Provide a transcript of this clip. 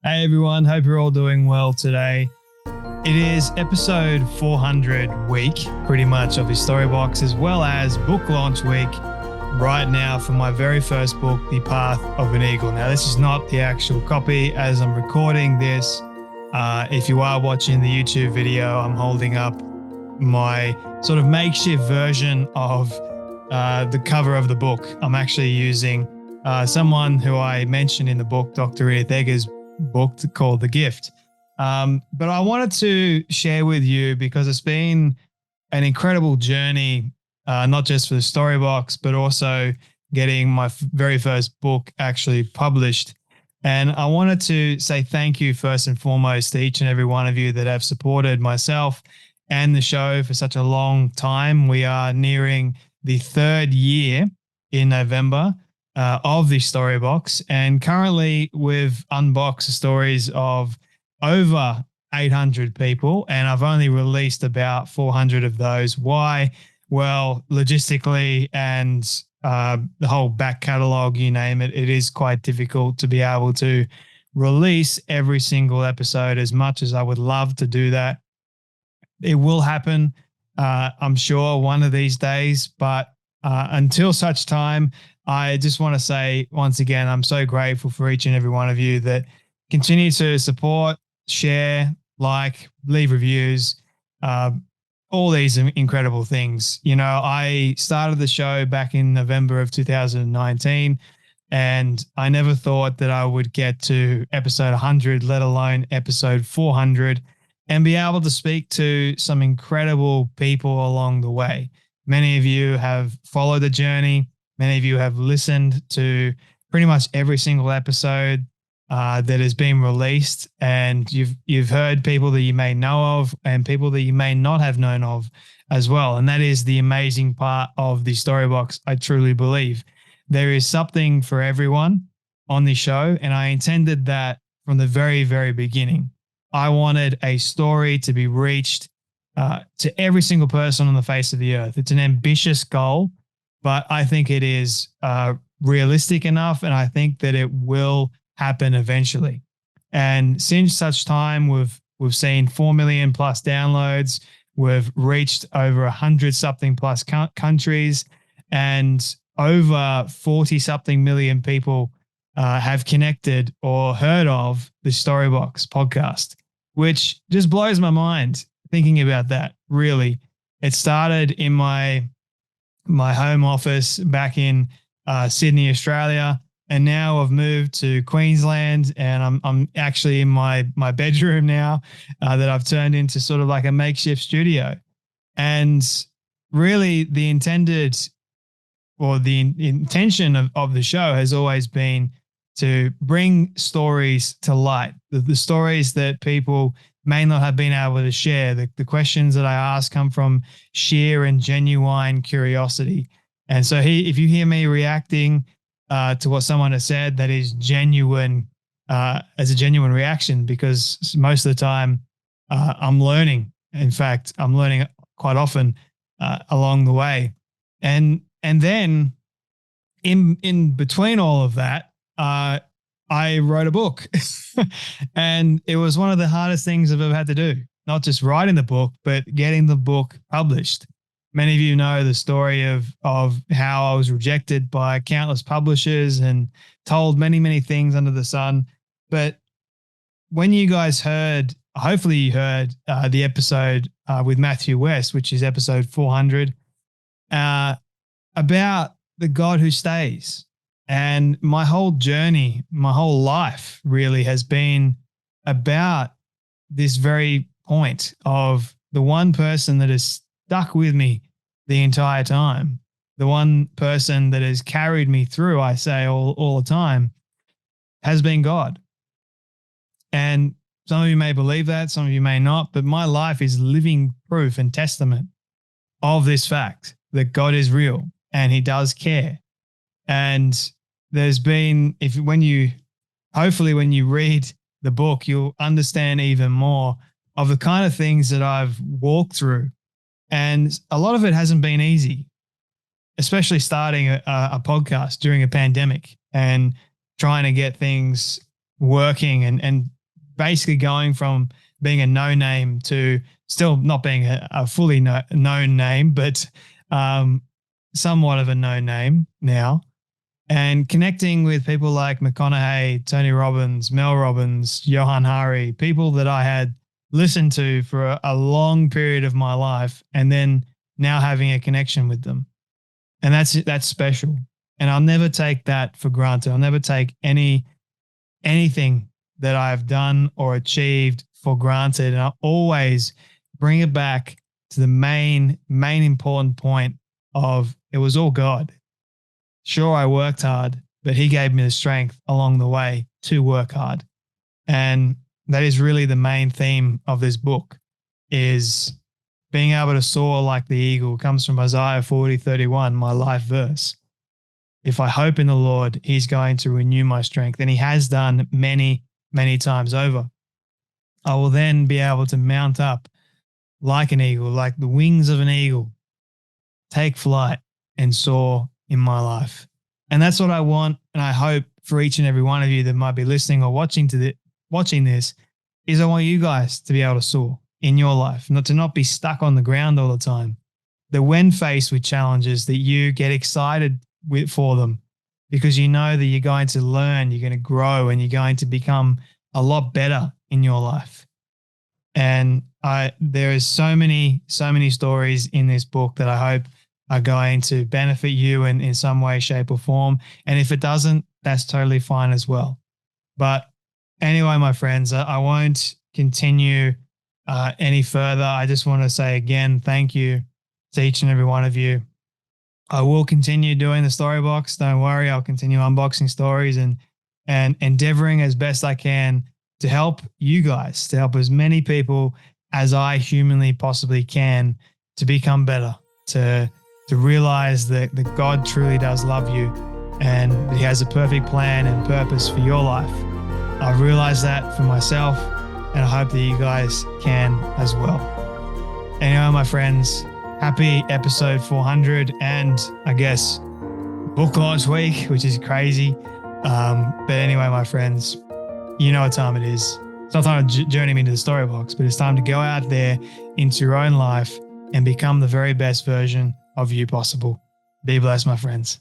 Hey everyone, hope you're all doing well today. It is episode 400 week, pretty much, of the Storybox, as well as book launch week right now for my very first book, The Path of an Eagle. Now, this is not the actual copy as I'm recording this. If you are watching the YouTube video, I'm holding up my sort of makeshift version of the cover of the book. I'm actually using someone who I mentioned in the book, Dr. Edith Eger's book called The Gift. But I wanted to share with you because it's been an incredible journey, not just for the Storybox, but also getting my very first book actually published. And I wanted to say thank you first and foremost to each and every one of you that have supported myself and the show for such a long time. We are nearing the third year in November of the Storybox, and currently we've unboxed the stories of over 800 people, and I've only released about 400 of those. Why? Well, logistically and the whole back catalog, you name it, it is quite difficult to be able to release every single episode. As much as I would love to do that, it will happen, I'm sure, one of these days. But until such time, I just want to say once again, I'm so grateful for each and every one of you that continue to support, share, like, leave reviews, all these incredible things. You know, I started the show back in November of 2019, and I never thought that I would get to episode 100, let alone episode 400, and be able to speak to some incredible people along the way. Many of you have followed the journey. Many of you have listened to pretty much every single episode that has been released, and you've heard people that you may know of and people that you may not have known of as well. And that is the amazing part of the Storybox. I truly believe there is something for everyone on the show, and I intended that from the very, very beginning. I wanted a story to be reached to every single person on the face of the earth. It's an ambitious goal, but I think it is realistic enough, and I think that it will happen eventually. And since such time, we've seen 4 million plus downloads. We've reached over 100 something plus countries, and over 40 something million people have connected or heard of the Storybox podcast, which just blows my mind thinking about that. Really, it started in my home office back in Sydney, Australia, and now I've moved to Queensland, and I'm actually in my bedroom now that I've turned into sort of like a makeshift studio. And really, the intention of the show has always been to bring stories to light, the stories that people may not have been able to share. The questions that I ask come from sheer and genuine curiosity. And so if you hear me reacting to what someone has said, that is genuine, as a genuine reaction, because most of the time I'm learning. In fact, I'm learning quite often along the way. And then in between all of that, I wrote a book, and it was one of the hardest things I've ever had to do. Not just writing the book, but getting the book published. Many of you know the story of how I was rejected by countless publishers and told many, many things under the sun. But when you guys heard, hopefully you heard the episode with Matthew West, which is episode 400, about the God who stays. And my whole journey, my whole life really has been about this very point of the one person that has stuck with me the entire time, the one person that has carried me through, I say all the time, has been God. And some of you may believe that, some of you may not, but my life is living proof and testament of this fact that God is real and he does care. And there's been, hopefully when you read the book, you'll understand even more of the kind of things that I've walked through. And a lot of it hasn't been easy, especially starting a podcast during a pandemic and trying to get things working and basically going from being a no name to still not being a fully known name, but somewhat of a known name now, and connecting with people like McConaughey, Tony Robbins, Mel Robbins, Johan Hari, people that I had listened to for a long period of my life, and then now having a connection with them. And that's special. And I'll never take that for granted. I'll never take anything that I've done or achieved for granted. And I'll always bring it back to the main important point of it was all God. Sure, I worked hard, but he gave me the strength along the way to work hard. And that is really the main theme of this book, is being able to soar like the eagle. It comes from Isaiah 40:31, my life verse. If I hope in the Lord, he's going to renew my strength. And he has done many, many times over. I will then be able to mount up like an eagle, like the wings of an eagle, take flight and soar in my life. And that's what I want. And I hope for each and every one of you that might be listening or watching this, is I want you guys to be able to soar in your life, not be stuck on the ground all the time. That when faced with challenges, that you get excited for them, because you know that you're going to learn, you're going to grow, and you're going to become a lot better in your life. And there is so many stories in this book that I hope are going to benefit you in some way, shape, or form. And if it doesn't, that's totally fine as well. But anyway, my friends, I won't continue any further. I just want to say again, thank you to each and every one of you. I will continue doing the story box. Don't worry, I'll continue unboxing stories and endeavoring as best I can to help you guys, to help as many people as I humanly possibly can to become better, to realize that God truly does love you and that he has a perfect plan and purpose for your life. I've realized that for myself, and I hope that you guys can as well. Anyway, my friends, happy episode 400 and I guess book launch week, which is crazy. But anyway, my friends, you know what time it is. It's not time to journey me into the story box, but it's time to go out there into your own life and become the very best version of you possible. Be blessed, my friends.